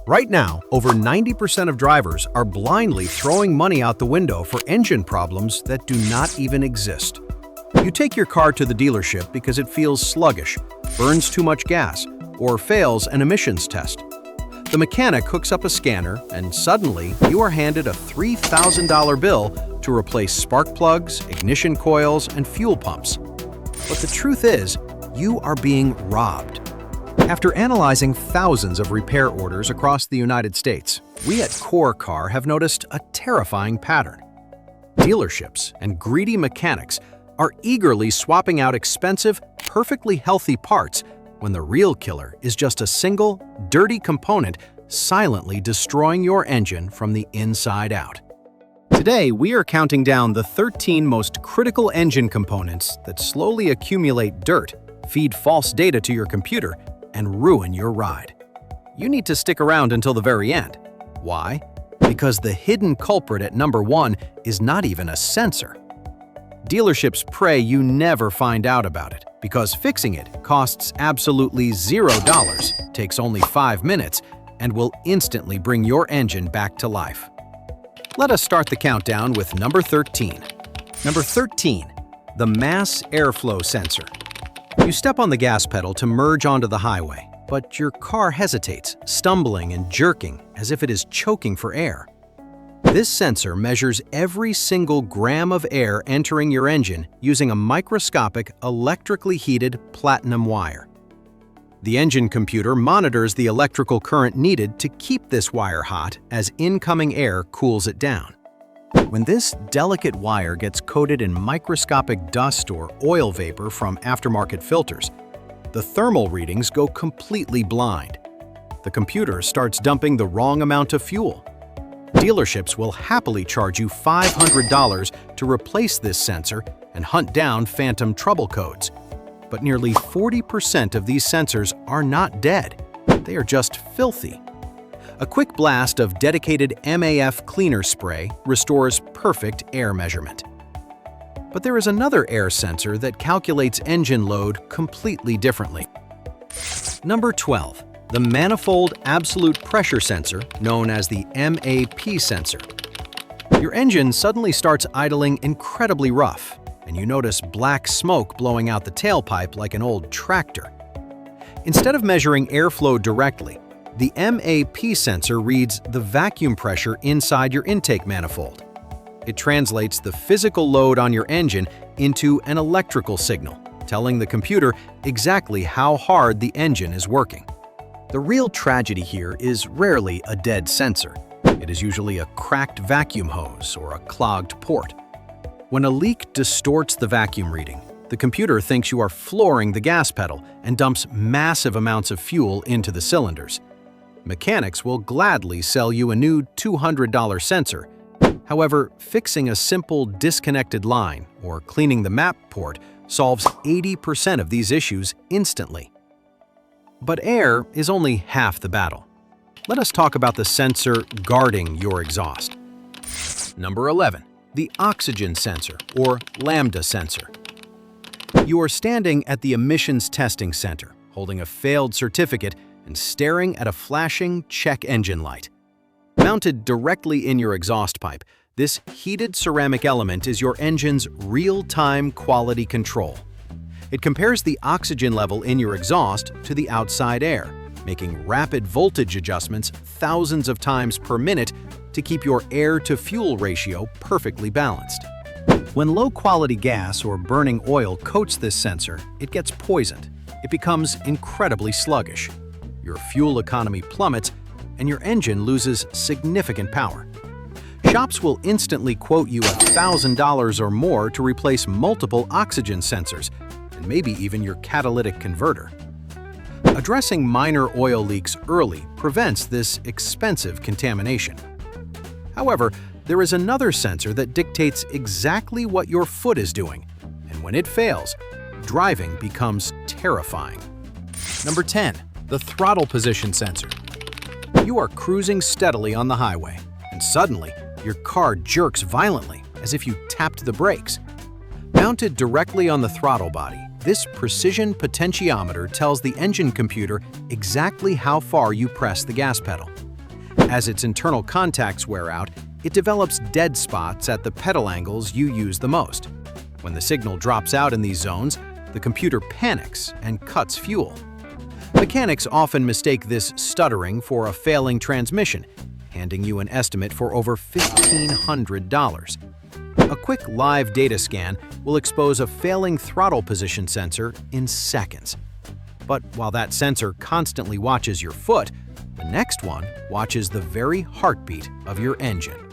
Right now, over 90% of drivers are blindly throwing money out the window for engine problems that do not even exist. You take your car to the dealership because it feels sluggish, burns too much gas, or fails an emissions test. The mechanic hooks up a scanner, and suddenly you are handed a $3,000 bill to replace spark plugs, ignition coils, and fuel pumps. But the truth is, you are being robbed. After analyzing thousands of repair orders across the United States, we at Core Car have noticed a terrifying pattern. Dealerships and greedy mechanics are eagerly swapping out expensive, perfectly healthy parts when the real killer is just a single, dirty component silently destroying your engine from the inside out. Today, we are counting down the 13 most critical engine components that slowly accumulate dirt, feed false data to your computer, and ruin your ride. You need to stick around until the very end. Why? Because the hidden culprit at number 1 is not even a sensor. Dealerships pray you never find out about it, because fixing it costs absolutely $0, takes only 5 minutes, and will instantly bring your engine back to life. Let us start the countdown with number 13. Number 13, the mass airflow sensor. You step on the gas pedal to merge onto the highway, but your car hesitates, stumbling and jerking as if it is choking for air. This sensor measures every single gram of air entering your engine using a microscopic, electrically heated platinum wire. The engine computer monitors the electrical current needed to keep this wire hot as incoming air cools it down. When this delicate wire gets coated in microscopic dust or oil vapor from aftermarket filters, the thermal readings go completely blind. The computer starts dumping the wrong amount of fuel. Dealerships will happily charge you $500 to replace this sensor and hunt down phantom trouble codes. But nearly 40% of these sensors are not dead. They are just filthy. A quick blast of dedicated MAF cleaner spray restores perfect air measurement. But there is another air sensor that calculates engine load completely differently. Number 12, the manifold absolute pressure sensor, known as the MAP sensor. Your engine suddenly starts idling incredibly rough, and you notice black smoke blowing out the tailpipe like an old tractor. Instead of measuring airflow directly, the MAP sensor reads the vacuum pressure inside your intake manifold. It translates the physical load on your engine into an electrical signal, telling the computer exactly how hard the engine is working. The real tragedy here is rarely a dead sensor. It is usually a cracked vacuum hose or a clogged port. When a leak distorts the vacuum reading, the computer thinks you are flooring the gas pedal and dumps massive amounts of fuel into the cylinders. Mechanics will gladly sell you a new $200 sensor. However, fixing a simple disconnected line or cleaning the map port solves 80% of these issues instantly. But air is only half the battle. Let us talk about the sensor guarding your exhaust. Number 11, the oxygen sensor or lambda sensor. You are standing at the emissions testing center, holding a failed certificate and staring at a flashing check engine light. Mounted directly in your exhaust pipe, this heated ceramic element is your engine's real-time quality control. It compares the oxygen level in your exhaust to the outside air, making rapid voltage adjustments thousands of times per minute to keep your air-to-fuel ratio perfectly balanced. When low-quality gas or burning oil coats this sensor, it gets poisoned. It becomes incredibly sluggish. Your fuel economy plummets, and your engine loses significant power. Shops will instantly quote you $1,000 or more to replace multiple oxygen sensors, and maybe even your catalytic converter. Addressing minor oil leaks early prevents this expensive contamination. However, there is another sensor that dictates exactly what your foot is doing, and when it fails, driving becomes terrifying. Number 10. The throttle position sensor. You are cruising steadily on the highway, and suddenly, your car jerks violently as if you tapped the brakes. Mounted directly on the throttle body, this precision potentiometer tells the engine computer exactly how far you press the gas pedal. As its internal contacts wear out, it develops dead spots at the pedal angles you use the most. When the signal drops out in these zones, the computer panics and cuts fuel. Mechanics often mistake this stuttering for a failing transmission, handing you an estimate for over $1,500. A quick live data scan will expose a failing throttle position sensor in seconds. But while that sensor constantly watches your foot, the next one watches the very heartbeat of your engine.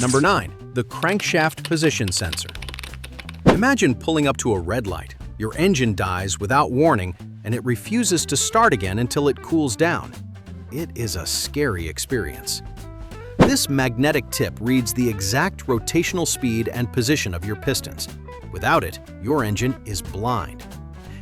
Number 9. The crankshaft position sensor. Imagine pulling up to a red light. Your engine dies without warning, and it refuses to start again until it cools down. It is a scary experience. This magnetic tip reads the exact rotational speed and position of your pistons. Without it, your engine is blind.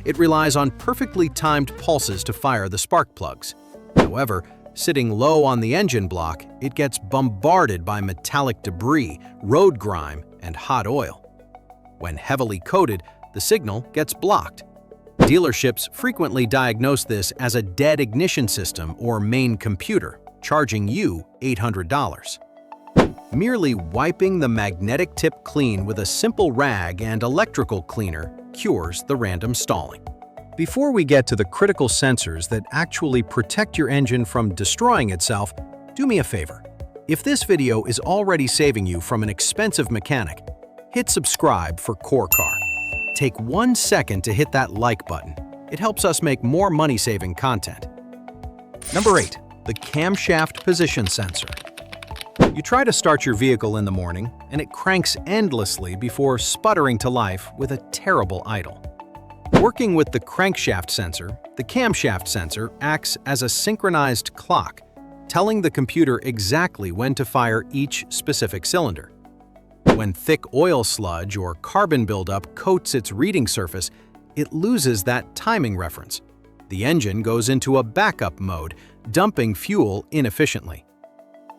It relies on perfectly timed pulses to fire the spark plugs. However, sitting low on the engine block, it gets bombarded by metallic debris, road grime, and hot oil. When heavily coated, the signal gets blocked. Dealerships frequently diagnose this as a dead ignition system or main computer, charging you $800. Merely wiping the magnetic tip clean with a simple rag and electrical cleaner cures the random stalling. Before we get to the critical sensors that actually protect your engine from destroying itself, do me a favor. If this video is already saving you from an expensive mechanic, hit subscribe for Core Car. Take 1 second to hit that like button. It helps us make more money-saving content. Number 8. The camshaft position sensor. You try to start your vehicle in the morning, and it cranks endlessly before sputtering to life with a terrible idle. Working with the crankshaft sensor, the camshaft sensor acts as a synchronized clock, telling the computer exactly when to fire each specific cylinder. When thick oil sludge or carbon buildup coats its reading surface, it loses that timing reference. The engine goes into a backup mode, dumping fuel inefficiently.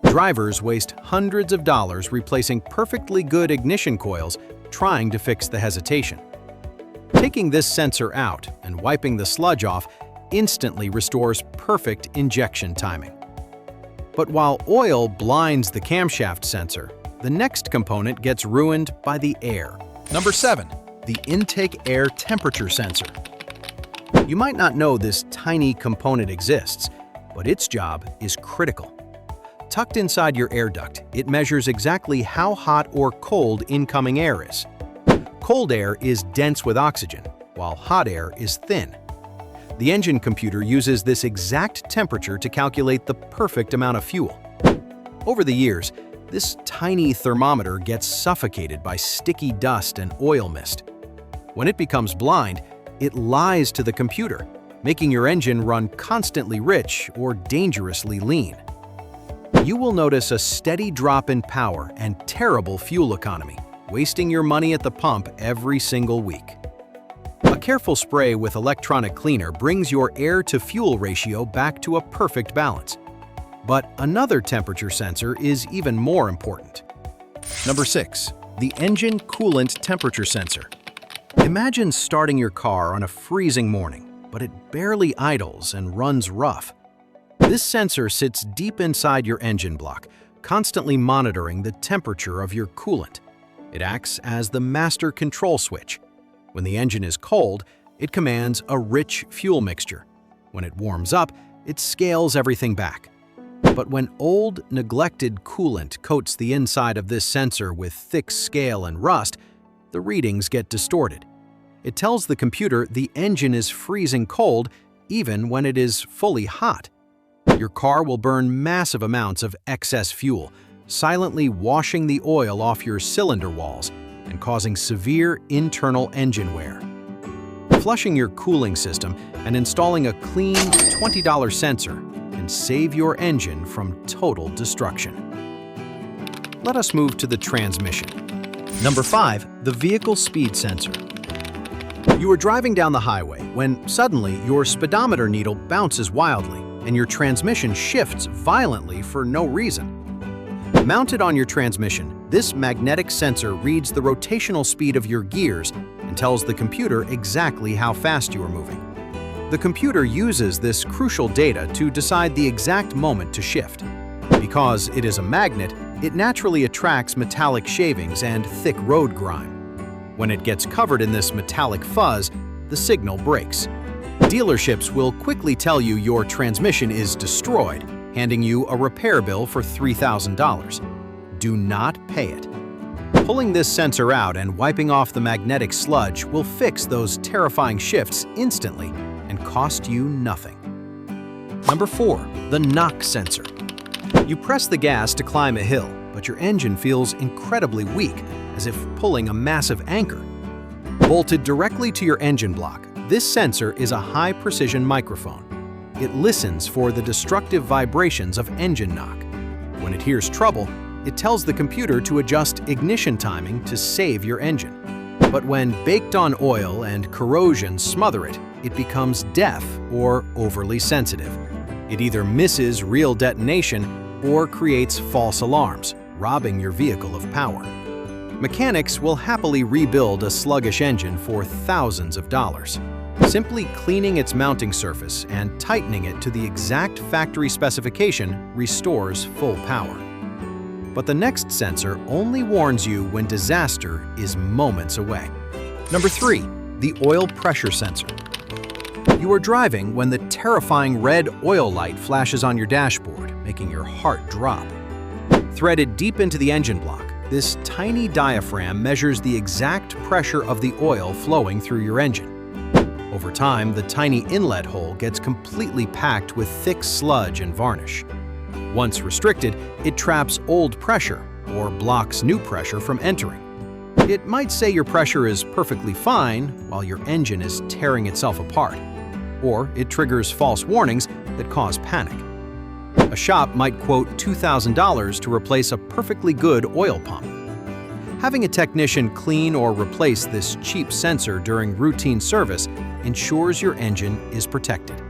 Drivers waste hundreds of dollars replacing perfectly good ignition coils trying to fix the hesitation. Taking this sensor out and wiping the sludge off instantly restores perfect injection timing. But while oil blinds the camshaft sensor, the next component gets ruined by the air. Number 7. The intake air temperature sensor. You might not know this tiny component exists, but its job is critical. Tucked inside your air duct, it measures exactly how hot or cold incoming air is. Cold air is dense with oxygen, while hot air is thin. The engine computer uses this exact temperature to calculate the perfect amount of fuel. Over the years, this tiny thermometer gets suffocated by sticky dust and oil mist. When it becomes blind, it lies to the computer, making your engine run constantly rich or dangerously lean. You will notice a steady drop in power and terrible fuel economy, wasting your money at the pump every single week. A careful spray with electronic cleaner brings your air-to-fuel ratio back to a perfect balance. But another temperature sensor is even more important. Number 6. The engine coolant temperature sensor. Imagine starting your car on a freezing morning, but it barely idles and runs rough. This sensor sits deep inside your engine block, constantly monitoring the temperature of your coolant. It acts as the master control switch. When the engine is cold, it commands a rich fuel mixture. When it warms up, it scales everything back. But when old, neglected coolant coats the inside of this sensor with thick scale and rust, the readings get distorted. It tells the computer the engine is freezing cold even when it is fully hot. Your car will burn massive amounts of excess fuel, silently washing the oil off your cylinder walls and causing severe internal engine wear. Flushing your cooling system and installing a clean $20 sensor can save your engine from total destruction. Let us move to the transmission. Number 5. The vehicle speed sensor. You are driving down the highway when suddenly your speedometer needle bounces wildly and your transmission shifts violently for no reason. Mounted on your transmission, this magnetic sensor reads the rotational speed of your gears and tells the computer exactly how fast you are moving. The computer uses this crucial data to decide the exact moment to shift. Because it is a magnet, it naturally attracts metallic shavings and thick road grime. When it gets covered in this metallic fuzz, the signal breaks. Dealerships will quickly tell you your transmission is destroyed, handing you a repair bill for $3,000. Do not pay it. Pulling this sensor out and wiping off the magnetic sludge will fix those terrifying shifts instantly and cost you nothing. Number 4. The knock sensor. You press the gas to climb a hill, but your engine feels incredibly weak, as if pulling a massive anchor. Bolted directly to your engine block, this sensor is a high-precision microphone. It listens for the destructive vibrations of engine knock. When it hears trouble, it tells the computer to adjust ignition timing to save your engine. But when baked-on oil and corrosion smother it, it becomes deaf or overly sensitive. It either misses real detonation or creates false alarms, robbing your vehicle of power. Mechanics will happily rebuild a sluggish engine for thousands of dollars. Simply cleaning its mounting surface and tightening it to the exact factory specification restores full power. But the next sensor only warns you when disaster is moments away. Number 3. The oil pressure sensor. You are driving when the terrifying red oil light flashes on your dashboard, making your heart drop. Threaded deep into the engine block, this tiny diaphragm measures the exact pressure of the oil flowing through your engine. Over time, the tiny inlet hole gets completely packed with thick sludge and varnish. Once restricted, it traps old pressure or blocks new pressure from entering. It might say your pressure is perfectly fine while your engine is tearing itself apart. Or it triggers false warnings that cause panic. A shop might quote $2,000 to replace a perfectly good oil pump. Having a technician clean or replace this cheap sensor during routine service ensures your engine is protected.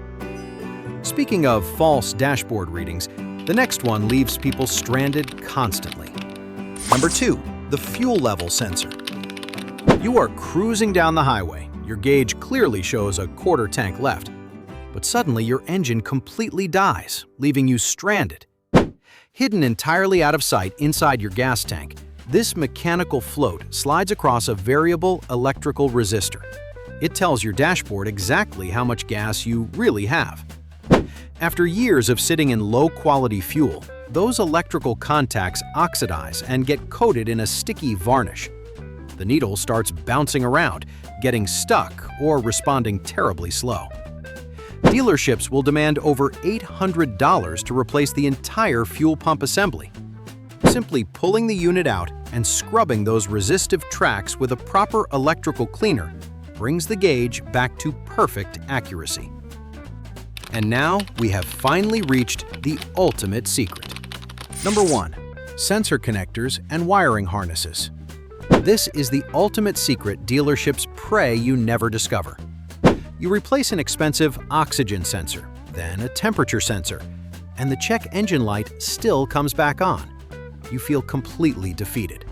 Speaking of false dashboard readings, the next one leaves people stranded constantly. Number 2. The fuel level sensor. You are cruising down the highway. Your gauge clearly shows a quarter tank left, but suddenly your engine completely dies, leaving you stranded. Hidden entirely out of sight inside your gas tank, this mechanical float slides across a variable electrical resistor. It tells your dashboard exactly how much gas you really have. After years of sitting in low-quality fuel, those electrical contacts oxidize and get coated in a sticky varnish. The needle starts bouncing around, getting stuck or responding terribly slow. Dealerships will demand over $800 to replace the entire fuel pump assembly. Simply pulling the unit out and scrubbing those resistive tracks with a proper electrical cleaner brings the gauge back to perfect accuracy. And now we have finally reached the ultimate secret. Number 1. Sensor connectors and wiring harnesses. This is the ultimate secret dealerships pray you never discover. You replace an expensive oxygen sensor, then a temperature sensor, and the check engine light still comes back on. You feel completely defeated.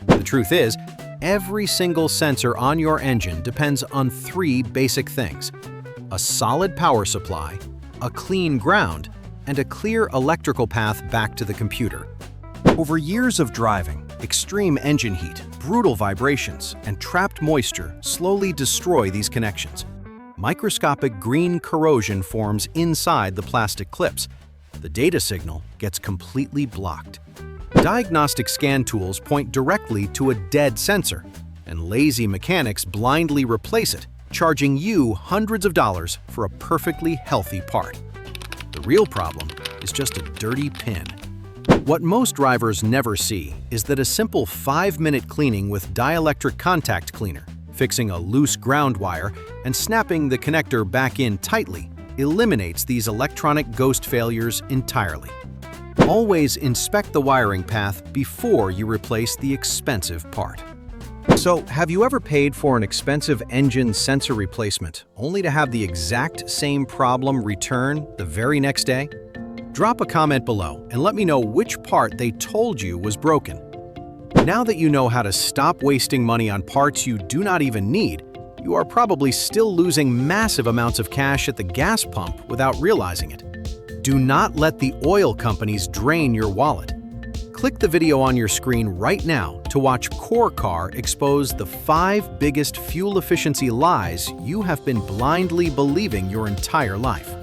The truth is, every single sensor on your engine depends on 3 basic things: a solid power supply, a clean ground, and a clear electrical path back to the computer. Over years of driving, extreme engine heat, brutal vibrations, and trapped moisture slowly destroy these connections. Microscopic green corrosion forms inside the plastic clips. The data signal gets completely blocked. Diagnostic scan tools point directly to a dead sensor, and lazy mechanics blindly replace it, charging you hundreds of dollars for a perfectly healthy part. The real problem is just a dirty pin. What most drivers never see is that a simple 5-minute cleaning with dielectric contact cleaner, fixing a loose ground wire, and snapping the connector back in tightly eliminates these electronic ghost failures entirely. Always inspect the wiring path before you replace the expensive part. So, have you ever paid for an expensive engine sensor replacement only to have the exact same problem return the very next day? Drop a comment below and let me know which part they told you was broken. Now that you know how to stop wasting money on parts you do not even need, you are probably still losing massive amounts of cash at the gas pump without realizing it. Do not let the oil companies drain your wallet. Click the video on your screen right now to watch Car expose the 5 biggest fuel efficiency lies you have been blindly believing your entire life.